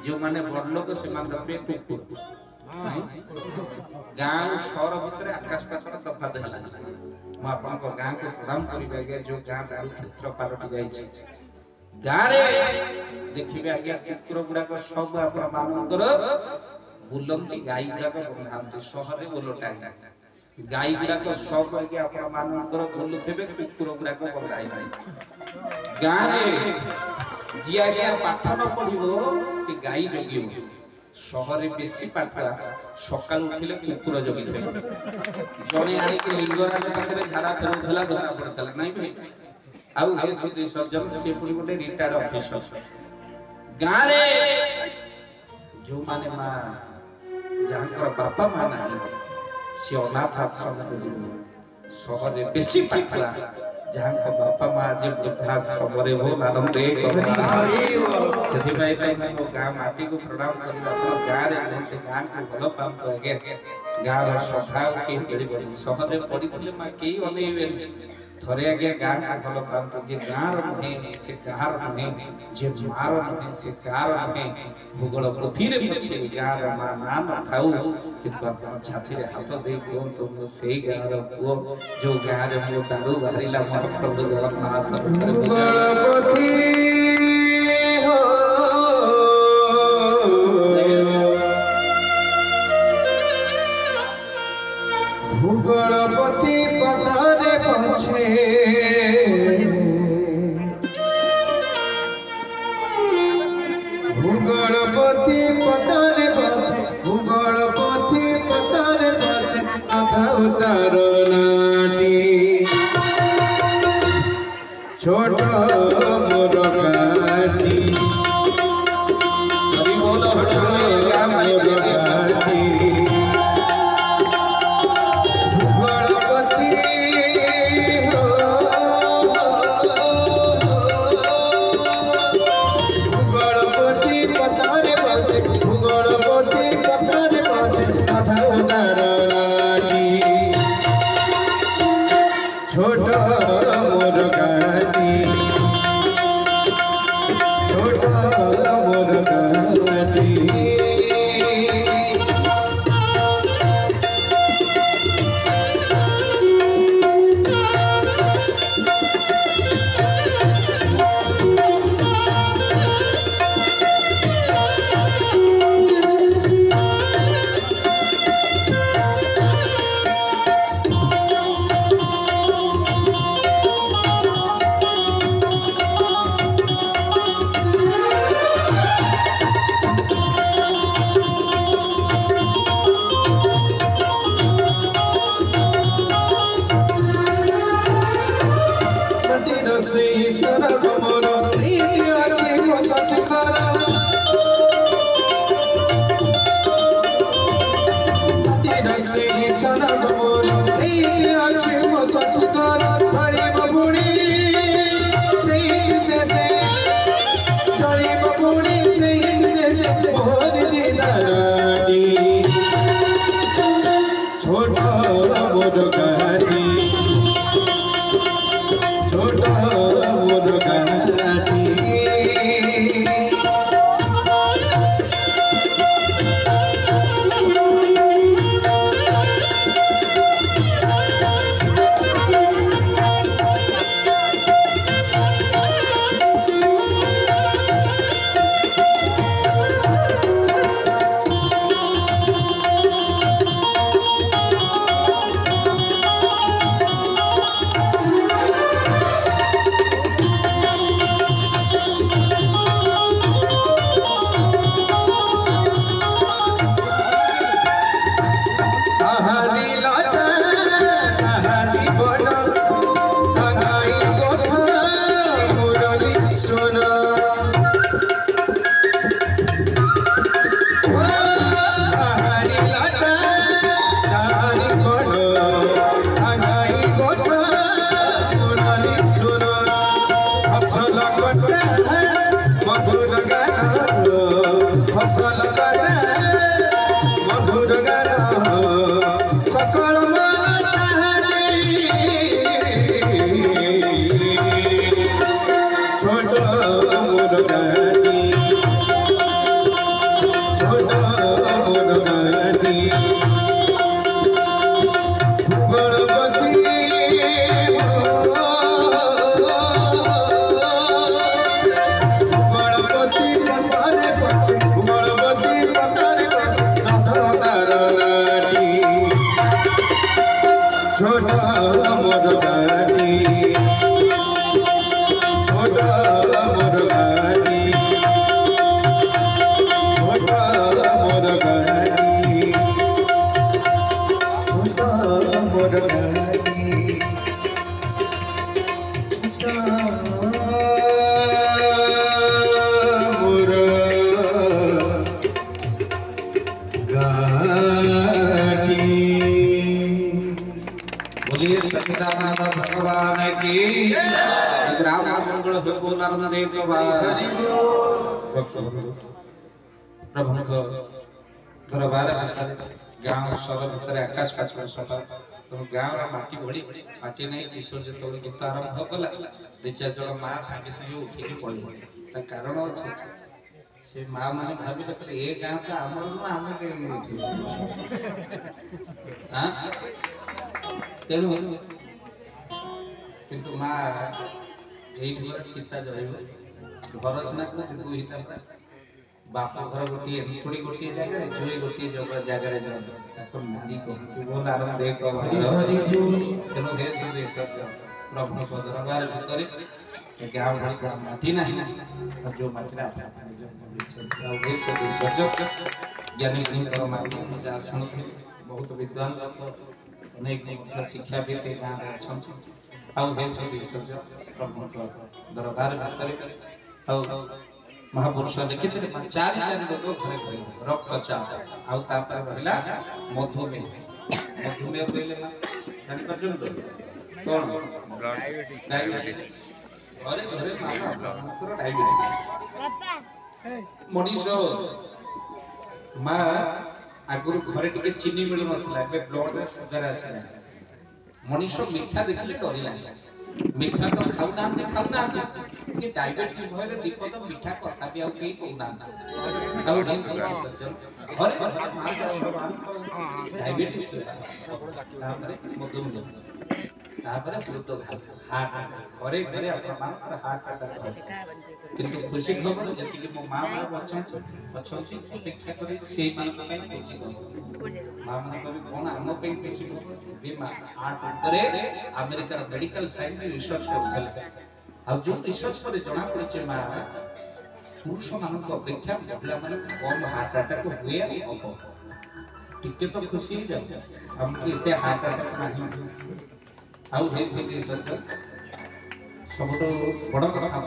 जो माने बड़ लोक से पे कुकुर गाँव सहर भितर आकाश पाताल तफात है मुझे गाँ को प्रणाम कर जो गाँ दारू क्षेत्र पालटि जाइए गाँव देखिए आज्ञा कुकुर गुड़ाक सब आपर बुलती गाई गुड़ाक बंधा सहर बोलटा गाई गुड़ाक सब आज्ञा आपर बुलुवे कुकुर गुड़ाक बंधाई गाँव जी आज्ञा पाठ न पढ़ से गाई जगिब सहर बेसी पाठुआ सका उठिले कुकुर जगी जड़े आणिक लिंगराज पाखे झाड़ा फेरुला धरा पड़ता नहीं भाई आउ सज्जन से पुणी गोटे रिटायर्ड ऑफिसर गाँव जो माने माँ जहाँ बापा माँ ना सी अनाथ आश्रम सहर बेसी पाठुआ जहाँ बापा माँ जे वृद्धाश्रम बहुत आनंद से गाँ माटी को प्रणाम कर गाँव गाँ को भल पाम तो आगे गाँव सफा कहीं सहर पड़ी माँ कई अनेबे थरे आगे गाँ को भल पाम जे गाँव नुहे से गाँव नुहे जे मार नुहे से गाँव नुहे भूगोल पृथ्वी पछे गाँव माँ ना न थाऊ किंतु छाती हाथ दे कहतु तो से गाँव पुओ जो गाँव मो दारू बाहरिला महाप्रभु जगन्नाथ भूगोलपति हो भूगोलपति पदारे पछे भूगोलपति पदारे पछे भूगोलपति पदारे पछे कथा उतार नाटी छोट मोर गाटी हरि बोल मोर गाटी भूगोलपति हो भूगोलपति पतारे पछे भूगोलपति पतारे पछे कथा उतार नाटी छोट मोर गाटी छोट मोर गाटी छोट मोर गाटी छोट मोर गाटी दरबार गाँव सहर भितर आकाश पास सफा तुम गाँव माटी भड़ी माटी नहीं किशोर जो गीत आरंभ कला दु चार जन माँ सागे सागे उठिक पड़े कारण अच्छे से माँ मैंने भाविले ए गाँ तो आमर आम तेणु किंतु माँ ये चिंता रही घर सीना दुई बाप घर गोटे थोड़ी गोटे जगह जुए गोटे जगह आरंभ तेणु हे प्रभु दरबार भितर गाँव भाई माटी ना जो माटी ज्ञानी शुणुती बहुत विद्वान अनेक शिक्षाविद गाँव अच्छा प्रभु दरबार भितर महापुरुष लिखित चार लोग घरे घरे रक्तचा आउ तापर रहला मधुमेह मधुमेह कहले ना जानि परछन तो कोन डायबिटीज घरे घरे मात्र डायबिटीज मनीषो मां आगुरु घरे टिके चीनी मिल नथला बे ब्लड शुगर आसे मनीषो मीठा देखले करिला मीठा तो खाउना ये डायबिटीज भइले दीपक मीठा कथा भी आउ के कोना और अरे डायबिटीज तापर मधुमेह तापर वृद्ध हार्ट घरे घरे आपन हार्ट अटैक किंतु खुशी खबर जति कि मो मां बचन अपेक्षा करे सेही मान पे खुशी खबर मां मन कभी कोन हम पे खुशी खबर बे मां हार्ट करे अमेरिका मेडिकल साइंस रिसर्च करथले अब जो रिसर्च पर जना पड़े मां पुरुष मान अपेक्षा महिला मान कम हार्ट अटैक हुए हम टिके तो खुशी जाओ हमको इतने हार्ट अटैक नहीं आउ हे से रिसर्च सब बड़ कथा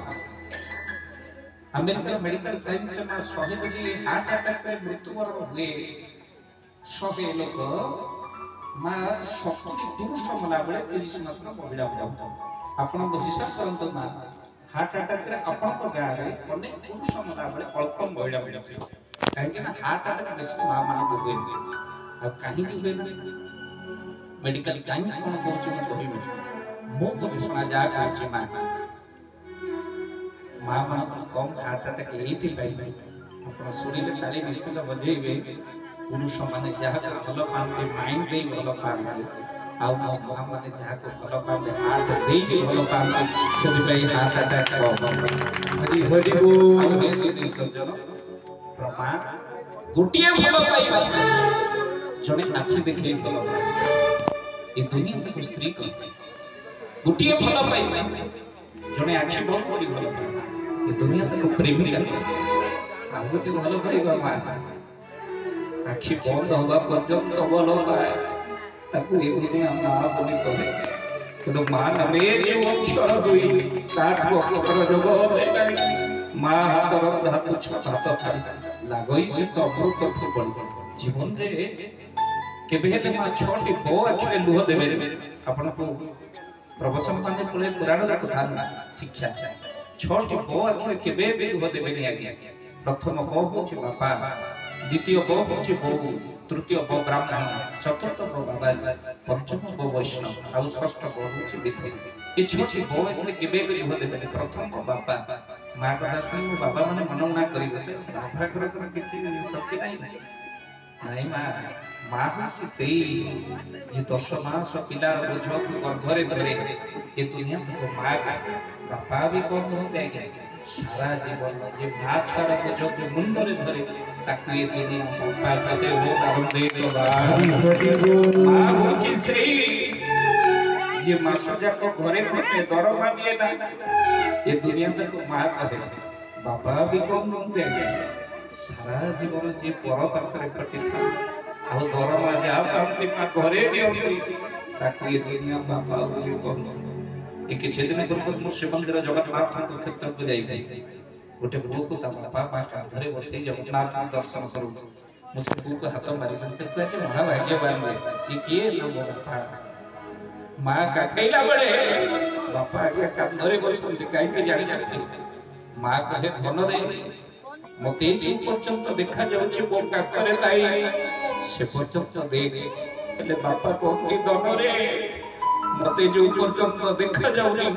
अमेरिका मेडिकल साइंस में 100 जदि हार्ट अटैक पे मृत्युवरण हुए 100 लोग मां 70 पुरुष मला बेले 30 मात्र महिला होता आपण हिसाब करंत मां हार्ट अटैक रे आपण को गाँ रे अनेक पुरुष मला बेले अल्प महिला होता काहे ना हार्ट अटैक बेसी मां माने को हुए अब काहे कि हुए मेडिकल साइंस कोन कहउछ म कहिबे मो को सुना जा अछि मां मां मन कम हार्ट अटैक एथि पाई आपण सुनिले ताली निश्चित बजेइबे पुरुष माने जहा को भलो पाते माइंड दे भलो पाते आउ मां माने जहा को भलो पाते हार्ट दे भलो पाते सभी भाई हार्ट अटैक हरि हरि बोल हे सज्जन प्रमाण गुटिए भलो पाइबा जने आखि देखे भलो ए दुनिया तो स्त्री को गुटिए भलो पाइबा जने आखि बंद करी भलो ए दुनिया तो प्रेमिका आ गुटे भलो पाइबा मां आखि बंद होगा पर्यंत भलो पाए ताकू ए दुनिया मां बोली करे तो मां नमे जे अक्षर होई ताठो अक्षर जगत मां हातर धातु छता था लागई से तो अमृत फुबल जीवन रे केबे हेले मां छोटी बो आखिरे लुह देबे आपण को प्रवचन पाने पळे पुराण कथा शिक्षा छोटी बो आखिरे केबे बे लुह देबे नि आज्ञा प्रथम बो होछि बापा द्वितीय बो होछि बो तृतीय बो ब्राह्मण चतुर्थ बो बाबाजी पंचम बो वैष्णव आ षष्ठ बो होछि विधि ए छोटी बो आखिरे केबे बे लुह देबे प्रथम बो बापा मां कथा सुनि बाबा माने मनौना करिबे बाबा कर किछि शक्ति नहीं मां मां होछि सेही जे 10 मास पिलार बोझ गर्भरे धरे ए दुनिया तो मां बापा भी कोन होते सारा जीवन जे मां छाड़ा बोझ मुंडरे धरे ताकू ये दिन बापा पाते हो दाम दे तो मां होची सेही जे मासजा को घरे घरे दरमा दिए ना ये दुनिया तक मां कहे बापा भी कम नते सारा जीवन जे पर पाखरे खटी था आ दरमा जा बापी मां घरे दियो ताकू ये दुनिया बापा बोली कम एक दिन पूर्व मु श्री मंदिर जगन्नाथ क्षेत्र को जाई थी गोटे पुओ को बापा मां कांधरे बसई जगन्नाथ दर्शन करू मुझे पुओ को हाथ मारी कहते आज महाभाग्यवान ये किए लोग बापा मां का खैला बड़े बापा आगे कांधरे बसई से काई के जानी सकती मां कहे धन रे मते जे पर्यंत देखा जाउची बो काकरे ताई से पर्यंत देख એટલે बापा को की धन रे मते जो पर्यंत देखा जाउनी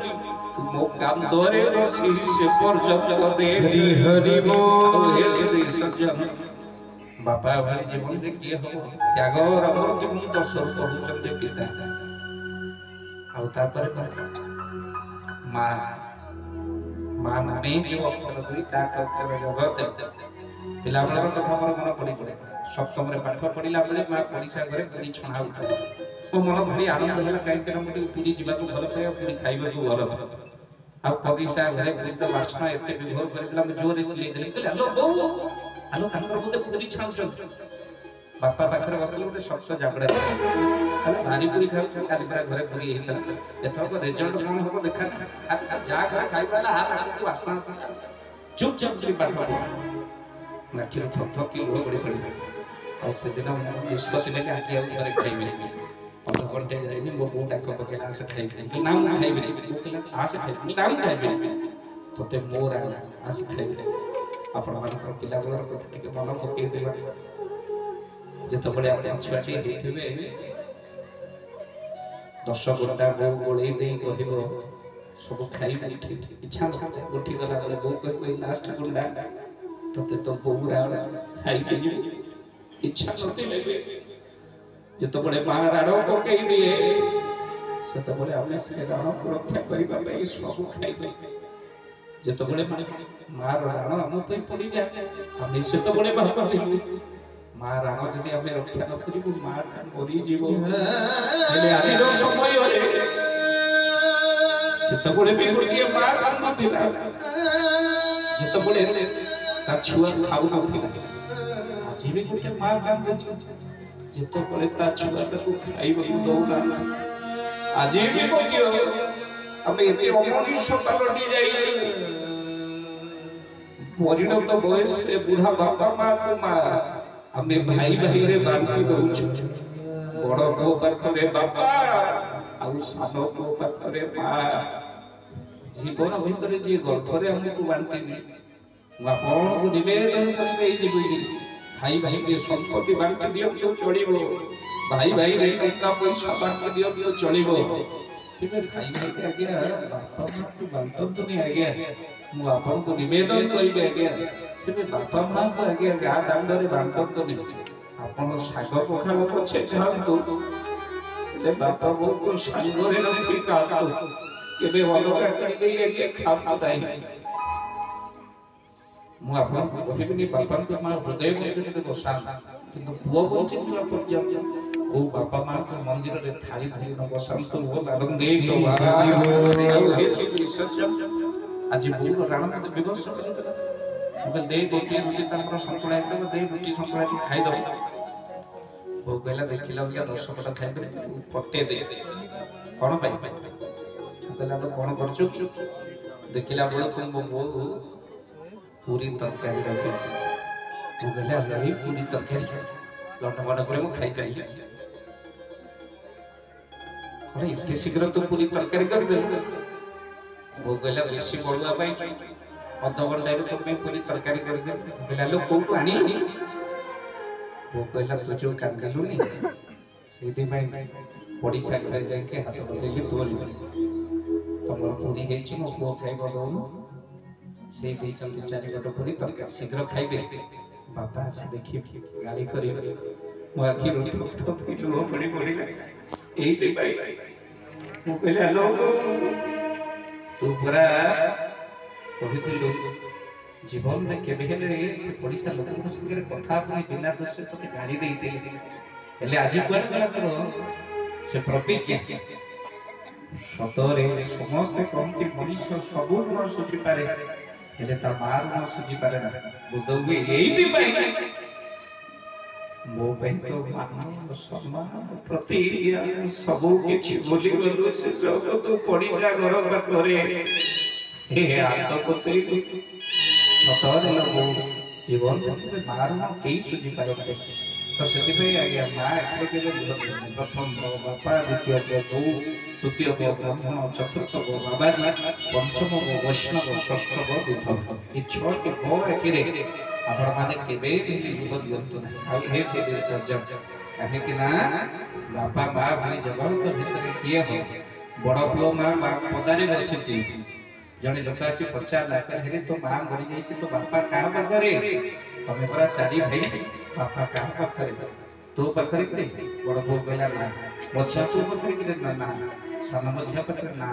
मो काम दोरे रसी से पर्यंत दे हरि हरि बोल हे श्री सज्जन बापा भाई जीवन रे की हो त्याग और अमृत मुनि दर्शन करूचंदे पिता आ तापर मां मां नामे जो अक्षर दुई ता अक्षर जगत पिला बेलर कथा मोर मन पड़ी पड़े सप्तम रे पाठ पढ़िला बेले मां पड़ीसा घरे पूरी छणा उठा ओ मन भारी आनंद होला काई के मते पूरी जीवा को भल पाए पूरी खाइबा को भल आ पड़ीसा घरे पूरी तो वासना एते विभोर करला में जोरे चिले देली कहले हेलो बो हेलो कानर बोते पूरी छाउछ बापा पाखरे बसले ओटे सप्त जाबड़े हेलो भारी पूरी खाउ काली पूरा घरे पूरी हेतला एथर को रिजल्ट कोन होबो देखा जा खा खाइबाला हाथ को वासना चुपचाप चली पाठ पढ़ो नाखिर ठक ठक की हो बड़ी पड़ी और से दिन निष्पत्ति लेके आके और घरे खाइबे और घंटे जाइनी मो बोटा को पकेला से खाइबे नाम खाइबे बोला आ से खाइबे नाम खाइबे तोते मोर आ से खाइबे अपन मन को पिला बोलर कथा टिके मन पके देबा जेत बडे अपन छुआटी हेथिबे 10 गोटा बो गोळी देई कहिबो सब खाइबे ठीक इच्छा उठी गला गले बो कहबे लास्ट गुंडा तोते तो बहुरा खाई के जी इच्छा नते लेबे जतो बडे महाराणो को कहि दिए से तो बडे हमने से राणो को रक्षा करी बाबा ई सब खाई दे जतो बडे महाराणो हम पे पड़ी जाए हम से तो बडे भाबती महाराणो जदी हमें रक्षा न करी मार मरी जीवो एले आदि रो समय रे से तो बडे बेगुड़िए मार कान थिला जतो बडे ता छुआ खाऊ नथिला आज भी गोटे मां कांदे जेतो परे ता छुआ ताको खाइबो दौला आज भी बोलियो हमें एते अमनुष्य पलटी जाई परिणत बयस से बुढ़ा बापा मां को मां हमें भाई भाई रे बांटी दउछु बड़ को पाखरे बापा आ सानो को पाखरे मां जीवन भीतर जे गल्परे हमको बांटी बापन को निवेदन करबे जे बुझी भाई भाई के संपत्ति बांट दियो क्यों चढ़ीबो भाई भाई रे टका पैसा बांट दियो क्यों चढ़ीबो तिबे भाई भाई के आगे बापा मां को बांटन तो नहीं आगे मु आपन को निवेदन करिबे आगे तिबे बापा मां को आगे गा दांडरे बांटन तो नहीं आपन साग पखाल को छे खांतु ले बापा बो को संगरे रखी काटो केबे अलगा करी देई आगे खापा दाई मु आपन को कहिबेनी बापा को मां हृदय में बसा किंतु पुओ बोलछि तो पर्याप्त को बापा मां को मंदिर रे थाली थाली न बसंत वो लालम दे तो हे श्री सत्संग आज बुरो राणा मते विवश करन दे गोटे रुटी तंत्र संतुला तो दे रुटी संतुला खाइ दो वो कहला देखिला बिया 10 पटा खाइ दे पट्टे दे कोन पाई कहला तो कोन करछु देखिला बोल को वो पूरी तरकारी रखी तो कहले भाई पूरी तरकारी लट बड़ करे मु खाई चाहिए अरे इतने शीघ्र तो पूरी तरकारी कर दे वो कहले बेसी बड़ुआ पाई अध घंटा रे तो मैं पूरी तरकारी कर दे कहले लो कोटू आनी वो कहला तो जो कांदलुनी सेदी भाई ओडिसा से जाके हाथ बदली तोली तमर पूरी हेची मो को खाइबो दो से चलते चारि गोट पूरी तरकारी शीघ्र खाई दे बापा से देखी गाली करी मो आखि ठोक ठोक की लो पड़ी पड़ी एई दे भाई मु कहले हेलो तू पूरा କହିଥିଲୁ ଜୀବନରେ କେବେ ହେଲେ ସେ ପଡ଼ିଶା ଲୋକଙ୍କ ସାଙ୍ଗରେ କଥା ପୁଣି ବିନା ଦୋଷରେ ତୋତେ ଗାଳି ଦେଇଥିଲି, ହେଲେ ଆଜି କୁଆଡ଼େ ଗଲା ତୋର ସେ ପ୍ରତିଜ୍ଞା? ସତରେ ସମସ୍ତେ କହନ୍ତି ମଣିଷ ସବୁ ଋଣ ସୁଝିପାରେ, ହେଲେ ତା ମା ଋଣ ସୁଝିପାରେ ନା। ବୋଧହୁଏ ଏଇଥିପାଇଁ ମୋ ପାଇଁ ତ ମାନ ସମ୍ମାନ ପ୍ରତିକ୍ରିୟା ସବୁ କିଛି ଭୁଲିଗଲୁ ସେ ଜଗତ ପଡ଼ିଶା ଘର ପାଖରେ ଆତ୍ମପତି ସତରେ ଲୋକ ଜୀବନ ମା ଋଣ କେହି ସୁଝିପାରନ୍ତି। ତ ସେଥିପାଇଁ ଆଜ୍ଞା ମା ଏଥିରେ କେବେ ପ୍ରଥମ ବାପା, ଦ୍ୱିତୀୟ ବୋଉ, ତୃତୀୟ ବ୍ରାହ୍ମଣ, ଚତୁର୍ଥ ବାବାଜୀ, ପଞ୍ଚମ ବୈଷ୍ଣବ, ଷଷ୍ଠ ବିଧବ, ଏ 6ଟି ଆଖିରେ ଆପଣମାନେ କେବେ ବି ଲୁହ ଦିଅନ୍ତୁ ନାହିଁ। ଆଉ ହେ ସେ ସର୍ଜନ, କାହିଁକି ନା ବାପା ମା ଭଳି ଜଗତ ଭିତରେ କିଏ ହବ? ବଡ଼ ପୁଅ ମା ପଦାରେ ବସିଛି, ଜଣେ ଲୋକ ଆସି ପଚାରିଲା, ହେଲେ ତୋ ମା ମରିଯାଇଛି, ତୋ ବାପା କାହା ପାଖରେ? ତମେ ପରା 4 ଭାଇ, ବାପା କାହା ପାଖରେ? ତୋ ପାଖରେ କିରେ? ବଡ଼ ପୁଅ କହିଲା ନା। ମଝିଆ ପୁଅ ପାଖରେ କିରେ? ନା ନା। ସାନ ମଝିଆ ପାଖରେ? ନା।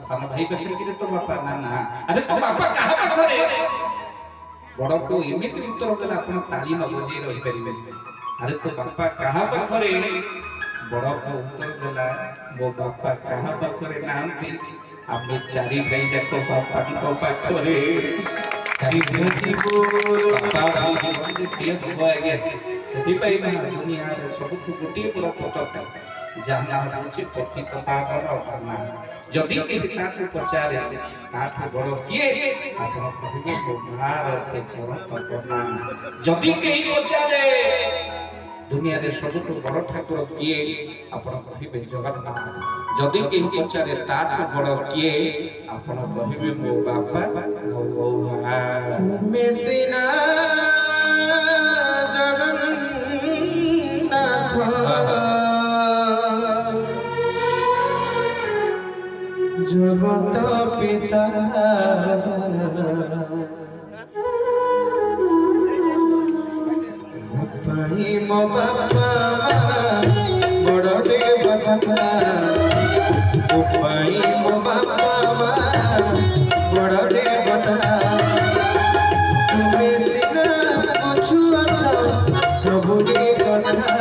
ସାନ ଭାଇ ପାଖରେ କିରେ ତୋ ବାପା? ନା ନା। ଆରେ ତୋ ବାପା କାହା ପାଖରେ? ବଡ଼ ପୁଅ ଏମିତି ଉତ୍ତର ଦେଲା ଆପଣ ତାଳି ନ ବଜେଇ ରହିପାରିବେନି। ଆରେ ତୋ ବାପା କାହା ପାଖରେ? ବଡ଼ ପୁଅ ଉତ୍ତର ଦେଲା, ମୋ ବାପା କାହା ପାଖରେ ନାହାନ୍ତି, ଆମେ 4 ଭାଇ ଯାକ ବାପାଙ୍କ ପାଖରେ। ସେଥିପାଇଁ ଦୁନିଆରେ ସବୁଠୁ ଗୋଟିଏ ବଡ଼ ପତାକା, ଯାହା ହେଉଛି ପତିତ ପାବନ ମା। ଯଦି କେହି ତାକୁ ପଚାରେ ତାଠୁ ବଡ଼ କିଏ, ଆପଣ କହିବେ ମୋ ମାର ସେ ପରମ। ଯଦି କେହି ପଚାରେ ଦୁନିଆରେ ସବୁଠୁ ବଡ଼ ଠାକୁର କିଏ, ଆପଣ କହିବେ ଜଗନ୍ନାଥ। ଯଦି କେହି ପଚାରେ ତାଠୁ ବଡ଼ କିଏ, ଆପଣ କହିବେ ମୋ ବାପା ଆଉ ମୋ ମା। ତୁମେ ସିନା ଜଗନ୍ନାଥ, ଜଗତ ପିତା, ପାଇଁ ମୋ ବାପା ବଡ଼ ଦେବତା, ପାଇଁ ମୋ ବାପା ବଡ଼ ଦେବତା। ତୁମେ ସିନା ବୁଝୁଅଛ ସବୁରି କଥା,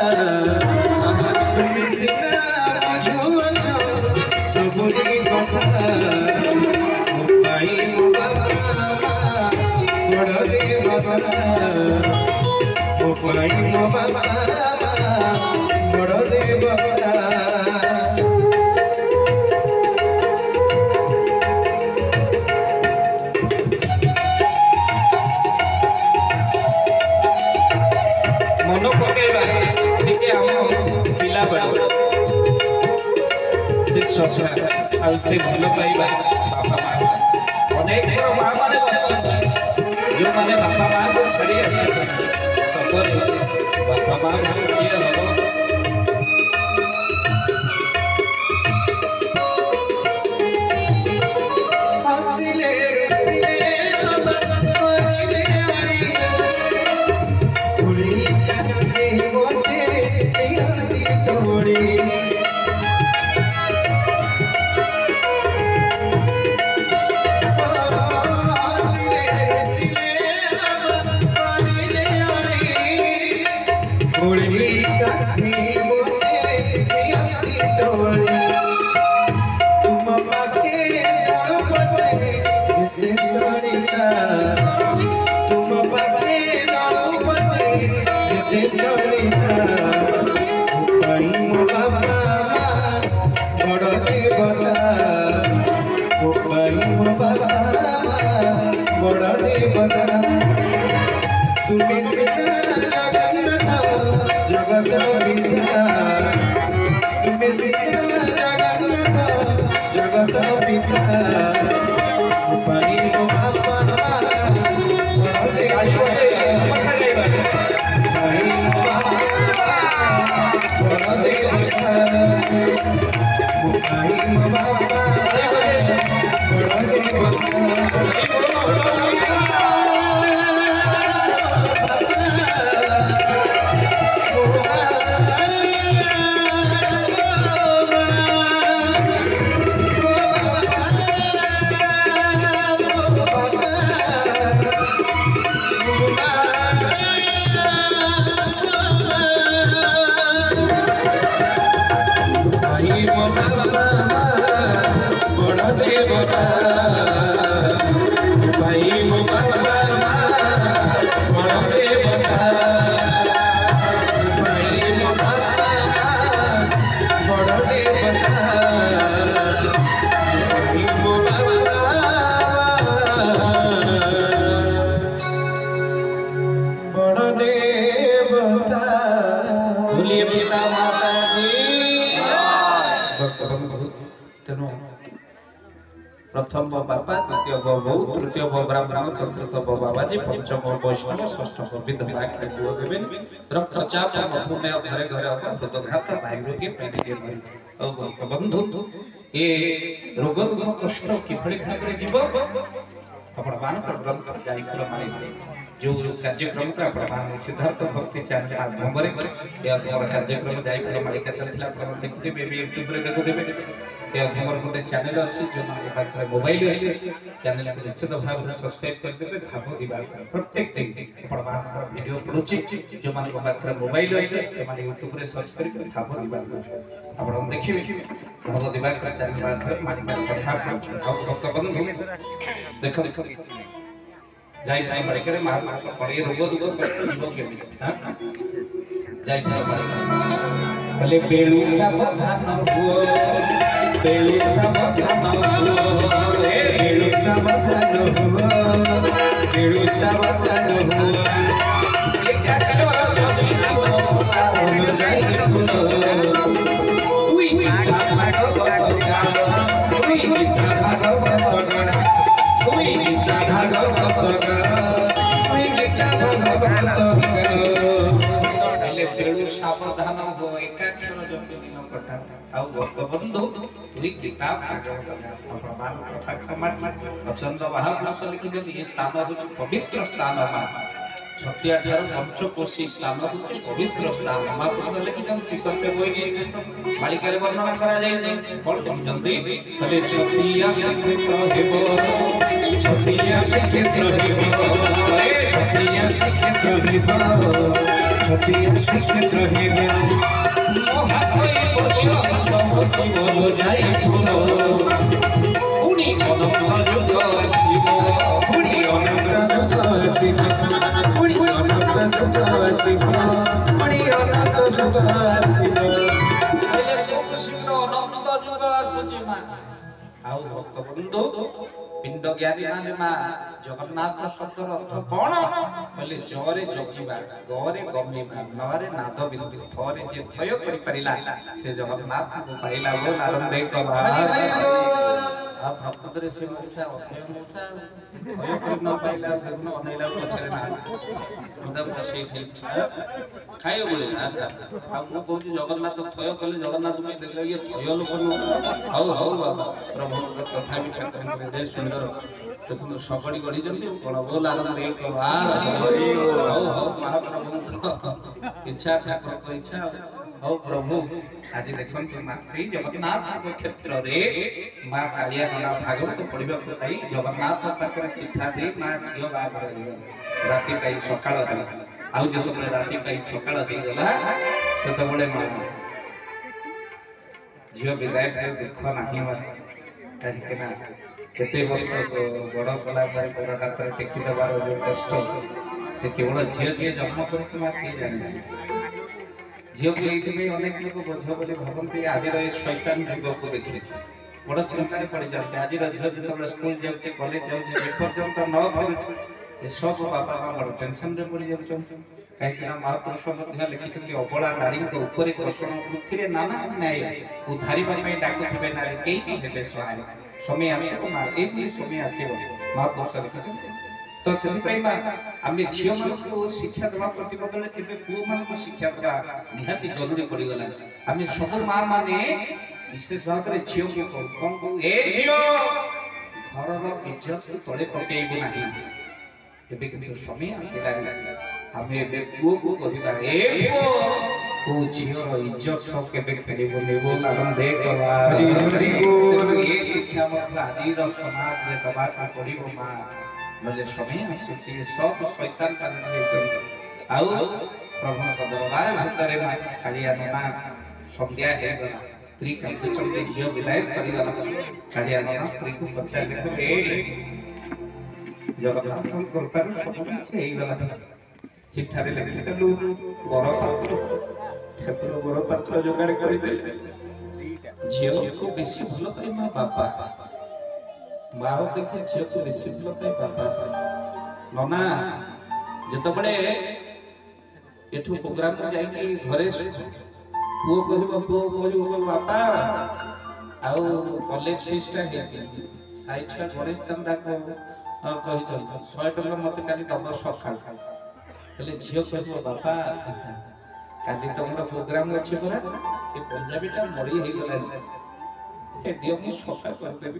ତୁମେ ସିନା ବୁଝୁଅଛ ସବୁରି କଥା। ମୋ ପାଇଁ ମୋ ବାପା ବଡ଼ ଦେବତା, ମୋ ପାଇଁ ମୋ ବାପା ବଡ଼ ଦେବତା। ମନ ପକେଇବା ଟିକେ ଆମ ପିଲାବେଳ ସେ ଶ୍ରଦ୍ଧା ଆଉ ସେ ଭଲ ପାଇବା ବାପା ମା। ଅନେକ ଥର ମା ମାନେ ବସିଛନ୍ତି ଯେଉଁମାନେ ବାପା ମାଙ୍କୁ ଛାଡ଼ି ଆସିଛନ୍ତି। ସତରେ ବାପା ମା ଭଳି କିଏ ହବ? ହସିଲେ ରୁସିଲେ କରିଲେ ଆଳି, ଉଡ଼ି କାନ୍ଦି ମୋତେ ନିଅନ୍ତି ତୋଳି। ହସିଲେ ରୁସିଲେ କରିଲେ ଆଳି, ଉଡ଼ି କାନ୍ଦି ମୋତେ ନିଅନ୍ତି ତୋଳି। ତୁମ ପାଖେ ଜଳ ପଛେ ଯେତେ ସରିଲା, ତୁମ ପାଖେ ଜଳ ପଛେ ଯେତେ ସରିଲା। ମୋ ପାଇଁ ମୋ ବାପା ବଡ଼ ଦେବତା, ମୋ ପାଇଁ ମୋ ବାପା ବଡ଼ ଦେବତା। ତୁମେ ସିନା ଜଗନ୍ନାଥ, ଜଗତ ପିତା, ତୁମେ ସିନା ଜଗନ୍ନାଥ, ଜଗତ ପିତା। ମୋ ପାଇଁ ମୋ ବାପା ବଡ଼ ଦେବତା, ପାଇଁ ମୋ ବାପା ବଡ଼ ଦେବତା, ମୋ ପାଇଁ ମୋ ବାପା ବଡ଼ ଦେବତା। Oh, प्रथम बापा द्वितीय बहू तृतीय ब्राह्मण चतुर्थ बाबाजी पंचम वैष्णव षष्ठ विधवा देवे रक्तचाप मधुमेह घरे घरे हृदघात वायुरोगी बंधु ये रोग कष्ट किभଳି भाବରେ ଯିବ ଆପଣ ମାନଙ୍କର ଗ୍ରନ୍ଥ ଯାଇକଲ ମାରି जो कार्यक्रम का प्रमाण सिद्धार्थ भक्ति चैनल माध्यम रे या हमर कार्यक्रम जायकल मालिका चलथिला आपण देखुते बे YouTube रे देखुते या हमर गोटे चैनल अछि जो माने पाखरे मोबाइल अछि चैनल को निश्चित भाव में सब्सक्राइब कर देबे भागो दिबा प्रत्येक दिन आपण ମାନଙ୍କର वीडियो पडुछि जो माने पाखरे मोबाइल अछि से माने YouTube रे सर्च करि भागो दिबा आपण देखिबे भागो दिबा चैनल माध्यम मालिका कथा भक्त बंधु देखो देखो जाई जाई बड़े करे मार मार पड़े रोग दुग कष्ट जीव के हां जाई जाई भले बेलू सावधान हो बेलू सावधान हो ए बेलू सावधान हो बेलू सावधान हो ये काचो जमीन जाई फुलो तुई भागवत गाना तुई भागवत गाना तुई भागवत सावधान हो एकाक्षर जमीन कटा आ बंधु तुई गीता भागवत प्रमाण प्रचंड महापुरुष लिखित ये स्थान होची पवित्र स्थान छतिया ठार पंचकोशी स्थान होची पवित्र स्थान महापुरुष लिखित टिकट बोई स्टेशन मालिका रे वर्णना करा जाय छै फल जल्दी भले छतिया क्षेत्र हेबो छतिया क्षेत्र हेबो छतिया क्षेत्र हेबो छतिया क्षेत्र हेबो मोहा कोई बोलियो हम शिव जाई फुलो उनी अनंत जुग शिव उनी अनंत जुग शिव उनी अनंत जुग शिव उनी अनंत जुग शिव पहले खूब शीघ्र अनंत जुग आसुची मा आउ भक्त बंधु पिंड ज्ञानी माने मा जगन्नाथ शब्दर अर्थ कोन बोले जरे जगिबा गरे गमिबा नरे नाद बिंदु थरे जे थय करि परिला से जगन्नाथ को पाइला वो नारंदे कबा आप भक्त रे से मूसा अथय मूसा थय करि न पाइला देखनो अनैला पछरे ना मतलब दसै छै खायो बोले अच्छा हम को कहू जगन्नाथ थय कले जगन्नाथ में देखले ये थय लोक न हौ हौ बाबा प्रभु कथा भी ठाकुर जय सुंदर देखो सकड़ी गड़ी जंती कोन बोल आनंद एक बार हौ हौ महाप्रभु इच्छा ठाकुर को इच्छा हौ प्रभु आज देखंतु मां सही जगन्नाथ को क्षेत्र रे मां कालिया गला भागवत पढिबा को पाई जगन्नाथ पाकर चिठा दे मां छियो बाग राती पाई सकाळ रे आउ जतो राती पाई सकाळ दे गला सेत बळे मां जियो विदाय करे दुख नाही मां काहे के ना केते वर्ष बड़ कला पर पर हाथ रे टेकी दबार जो कष्ट से केवल झियो जे जन्म करछ मा से जानि छी झियो के इतने अनेक लोग बोझ बोले भाबंती आज रे शैतान जीव को देखि बड़ चिंता रे पड़ जाते आज रे झियो जतबे स्कूल जाउचे कॉलेज जाउचे ए पर्यंत न भरुछ ए सब बाबा मां बड़ टेंशन रे पड़ जाउछ काहे कि महापुरुष मध्य लिखितंती अबला नारी को ऊपर कृष्ण पृथ्वी रे नाना न्याय उधारी पर डाकुथिबे नारी केही हेबे सहाय समय आसीबो ना एही समय आसीबो महापुरुष लिखितंती तो से पईमा आमे झियो मन को शिक्षा देवा प्रति बदले केबे पुओ मन को शिक्षा देवा निहाती जरूरी पड़ी गला आमे सब मां माने विशेष भाव रे झियो को कोन को ए झियो घर रो इज्जत को तळे पकेइबो नाही एबे किंतु समय आसीला आमे एबे पुओ को कहिबा ए पुओ ओ झियो इज्जत सब केबे फेरिबो नेबो लागन दे कला हरि बोल ये शिक्षा मत आदि रो समाज रे दबा का पड़िबो मां बोले समय आसुची सब शैतान कारण हे आउ प्रभु को दरबार भीतर में कालिया नना संध्या हे गला स्त्री कंत चलते झियो विदाय सरी गला कालिया नना स्त्री को पछा देखो ए जगन्नाथ कृपा सब कुछ हे गला चिट्ठा रे लिखि तलु बर पात्र ठाकुर बर पात्र जोगाड़ करि दे झियो को बेसी भलो पाई मा बापा मारो देखे झियो को बेसी भलो पाई बापा नना जत बडे एठू प्रोग्राम में जाई घरे पुओ कहबो बापा आउ कॉलेज फीस टा हे ସାଇ ଛୁଆ ଗଣେଶ ଚାନ୍ଦା କହିଛନ୍ତି 100 ଟଙ୍କା ମତେ କାଲି ଦବ ସକାଳ। ହେଲେ ଝିଅ କହିବ ବାପା କାଲି ତମର ପ୍ରୋଗ୍ରାମ ଅଛି ପରା ଏ ପଞ୍ଜାବୀଟା ମରି ହେଇଗଲାଣି ଏ ଦିଅ ମୁଁ ସକାଳ କରିଦେବି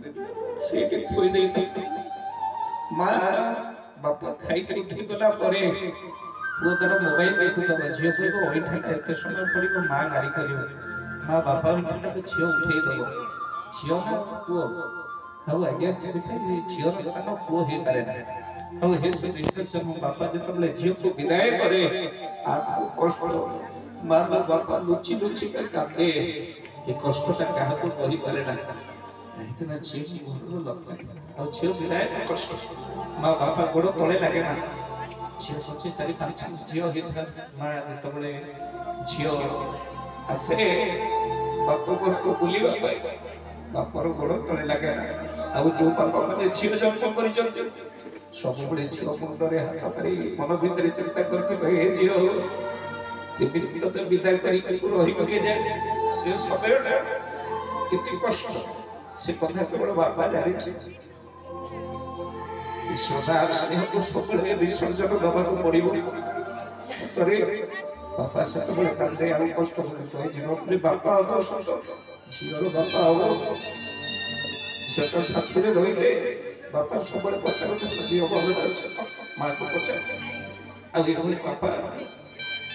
ସେଇଠି ଥୋଇ ଦେଇଥିଲି। ମା ବାପା ଖାଇକି ଉଠି ଗଲା ପରେ ପୁଅ ତାର ମୋବାଇଲ ଦେଖୁଥିବ ଝିଅ କହିବ ଅଇଠାଟା ଏତେ ସମୟ ପଡିବ ମା ଗାଳି କରିବ। ମା ବାପା ଅଇଠାଟାକୁ ଝିଅ ଉଠେଇ ଦବ ଝିଅ ମୋ ପୁଅ ଆଉ ଆଜ୍ଞା ସେଥିପାଇଁ ଝିଅର ସ୍ଥାନ ପୁଅ ହେଇପାରେ ନା। ଆଉ ହେ ସେ ବିଶ୍ୱାସ ମୋ ବାପା ଯେତେବେଳେ ଝିଅକୁ ବିଦାୟ କରେ ଆକୁ କଷ୍ଟ ମା ବାପା ଲୁଚି ଲୁଚି କାନ୍ଦେ। ଏ କଷ୍ଟଟା କାହାକୁ କହିପାରେ ନା କାହିଁକି ନା ଝିଅ ଘରର ଲକ୍ଷ୍ୟ ଆଉ ଝିଅ ବିଦାୟ କଷ୍ଟ ମା ବାପା ଗୋଡ ତଳେ ଲାଗେ ନା। ଝିଅ ପଛେ 4-5 ଝିଅ ହେଇଥାଏ ମା ଯେତେବେଳେ ଝିଅ ଆସେ ବାପ ଘରକୁ ବୁଲିବା ପାଇଁ ବାପର ଗୋଡ ତଳେ ଲାଗେ ନା। ଆଉ ଯୋଉ ବାପା ମାନେ ଝିଅ ଜନ୍ମ କରିଛନ୍ତି ସବୁବେଳେ ଝିଅ ମୁଣ୍ଡରେ ହାତ ମାରି ମନ ଭିତରେ ଚିନ୍ତା କରିଥିବେ ଏ ଝିଅ କେମିତି ତତେ ବିଦାୟ କରିକି ରହିବାକୁ ଯାଏ ସେ ସମୟଟା କେତେ କଷ୍ଟ ସେ କଥା କେବଳ ବାପା ଜାଣିଛି। ଶ୍ରଦ୍ଧା ସ୍ନେହକୁ ସବୁବେଳେ ବିସର୍ଜନ ଦେବାକୁ ପଡିବ। ବାପା ସେତେବେଳେ କାନ୍ଦେ ଆଉ କଷ୍ଟ ହୁଏ ଜୀବନରେ ବାପା ହବ ଝିଅର ବାପା ହବ ସେ ତ ଶାନ୍ତିରେ ରହିଲେ ବାପା ସବୁବେଳେ ପଚାରୁଛନ୍ତି ଝିଅ ଭଲ ଅଛି ମାକୁ ପଚାରୁଛ ଆଉ ଏଭଳି ବାପା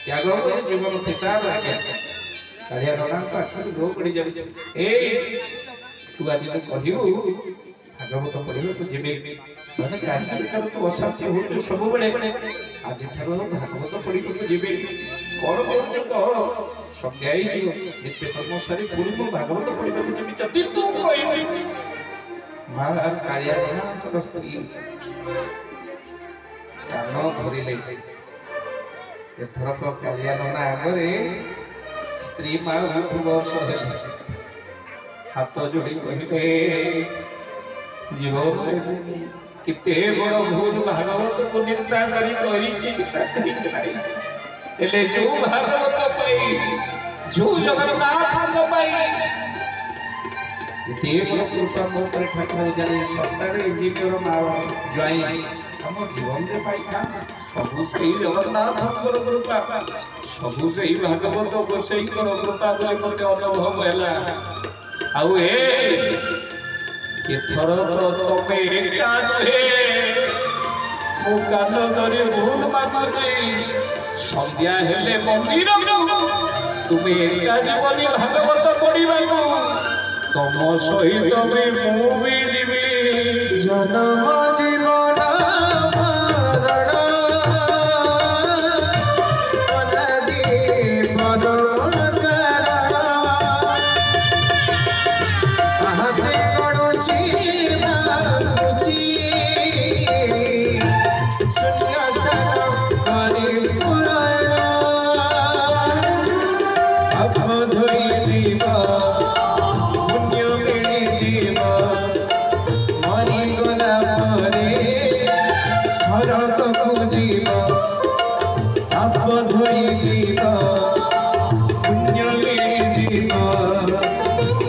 ତ୍ୟାଗ କରି ଜୀବନ ପିତା ଆଜ୍ଞା କାଳିଆ ନନାଙ୍କ ଆଖିରୁ ଲୁହ ପଡି ଯାଉଛି। ଏଇ ତୁ ଆଜି କହିବୁ ଭାଗବତ ପଢିବାକୁ ଯିବି ମାନେ କାହିଁକି ତୁ ଅଶାନ୍ତି ହଉଛୁ ସବୁବେଳେ ଆଜିଠାରୁ ଭାଗବତ ପଢିବାକୁ ଯିବି କଣ କରୁଛୁ କହ ସନ୍ଧ୍ୟା ହେଇଯିବ ଏତେ କର୍ମ ସାରି ପୁଣି ମୁଁ ଭାଗବତ ପଢିବାକୁ ଯିବି ଯଦି ତୁ କହିବି। ମା କାଳିଆ ନନାଙ୍କର ସ୍ତ୍ରୀ କାନ ଧରିଲେ ଏଥରକ କାଳିଆ ନନା ଆଗରେ ସ୍ତ୍ରୀ ମା ବହୁତ ବର୍ଷ ହେଲେ ହାତ ଯୋଡ଼ି କହିଲେ ଜୀବନରେ କେତେ ବଡ଼ ଭୁଲ ଭାଗବତକୁ ନିନ୍ଦା କରି କରିଛି ହେଲେ ଯୋଉ ଭାଗବତ ପାଇଁ ଯୋଉ ଜଗନ୍ନାଥଙ୍କ ପାଇଁ ଏତେ ବଡ଼ କୃପା ମୋ ଉପରେ ଠାକୁର ଜାଣି ସଂସାରରେ ଇଞ୍ଜିନିୟର ମା ଜ୍ୱାଇଁ ଆମ ଜୀବନରେ ପାଇଥା ସବୁ ସେଇ ଜଗନ୍ନାଥଙ୍କର କୃପା ସବୁ ସେଇ ଭାଗବତ ଗୋସାଇଙ୍କର କୃପା ବୋଲି ମୋତେ ଅନୁଭବ ହେଲା। ଆଉ ଏଥର ତମେ ଏକା ନୁହେଁ ମୁଁ କାନ ଧରି ଭୁଲ ମାଗୁଛି ସନ୍ଧ୍ୟା ହେଲେ ମନ୍ଦିରକୁ ତୁମେ ଏକା ଯିବନି ଭାଗବତ ପଢିବାକୁ ତମ ସହିତ ମୁଁ ବି ଯିବି। ଜନମ ଜୀବନ ମରଣ ଅନାଦି ପରକାରଣ ତାହାতে ଗଡ଼ୁଛି ଭାବୁଛି ଶୂନ୍ୟସ୍ଥାନ କରି ପୂରଣ ପାପ ଧୋଇ ଯିବ ପୁଣ୍ୟ ମିଳିଯିବ ମରିଗଲା ପରେ ସ୍ୱର୍ଗକୁ ଯିବ ପାପ ଧୋଇ ଯିବ ପୁଣ୍ୟ ମିଳିଯିବ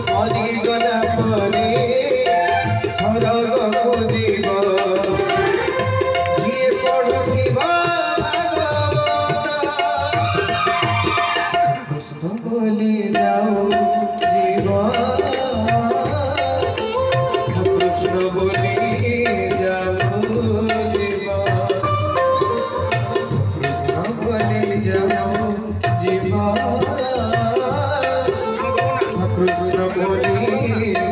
ମରିଗଲା ପରେ ସ୍ୱର୍ଗକୁ ଯିବ। ଯିଏ ପଢୁଥିବ କୃଷ୍ଣ ବୋଲି ଯାଉ ଯିବ কৃষ্ণ বলি যাবো জীব কৃষ্ণ বলি যাবো জীব কৃষ্ণ বলি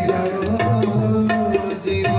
যাবো জীব।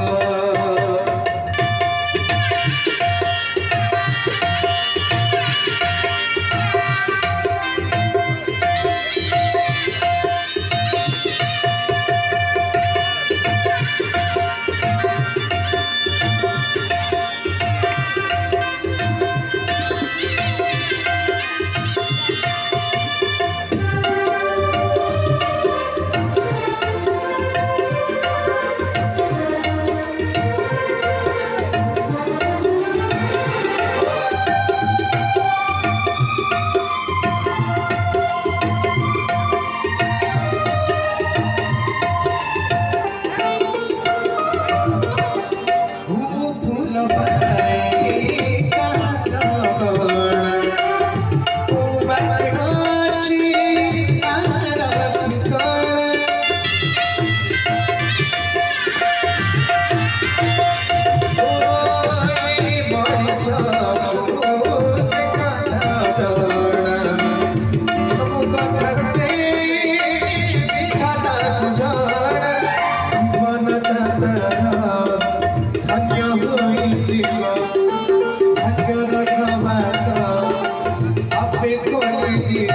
आपे खोली जीव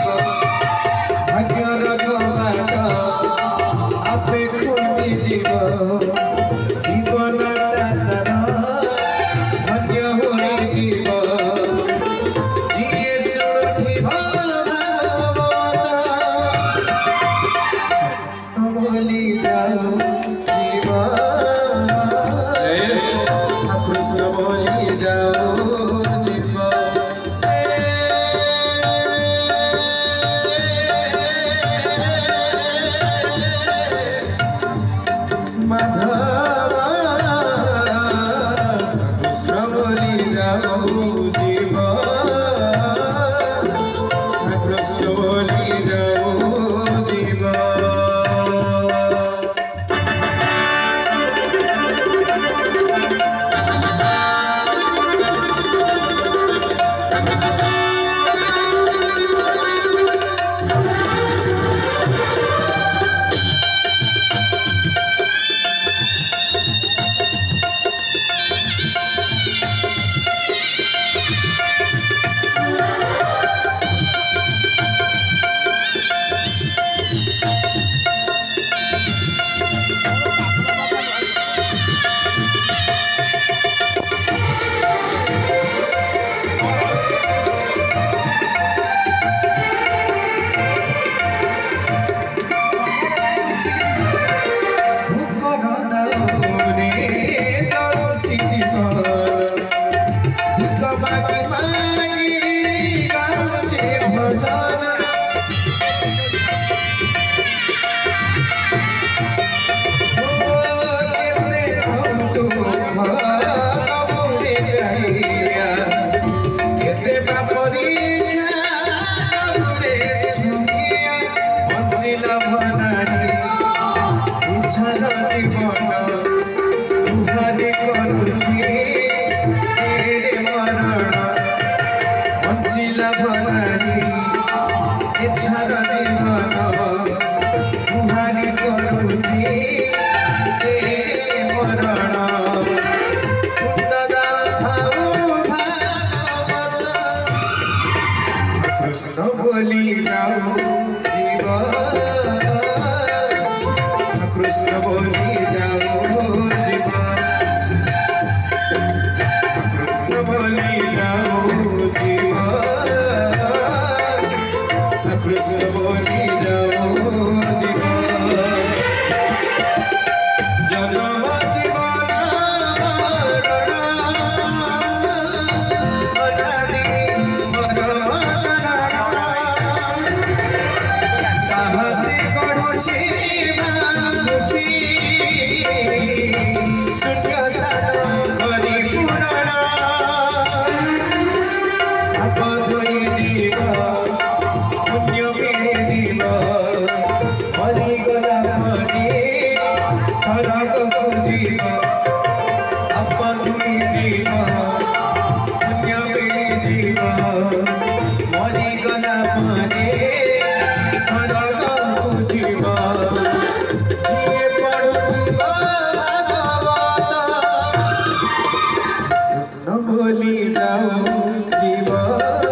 भाग्यर कबाट आपे खोली जीव जीवन रातर धन्य होई जीव जिए शुणुथिव भागवत बोली जाओ जीव कृष्ण बोली जाओ जीव माधव कृष्ण बोली जाओ जीव कृष्ण बोली जाओ जीव कृष्ण बोली जाओ जीव कृष्ण बोली जाओ जीव कृष्ण बोली जाओ जीव कृष्ण बोली जाओ जीव जन्म जीवन बोली जाओ जीवा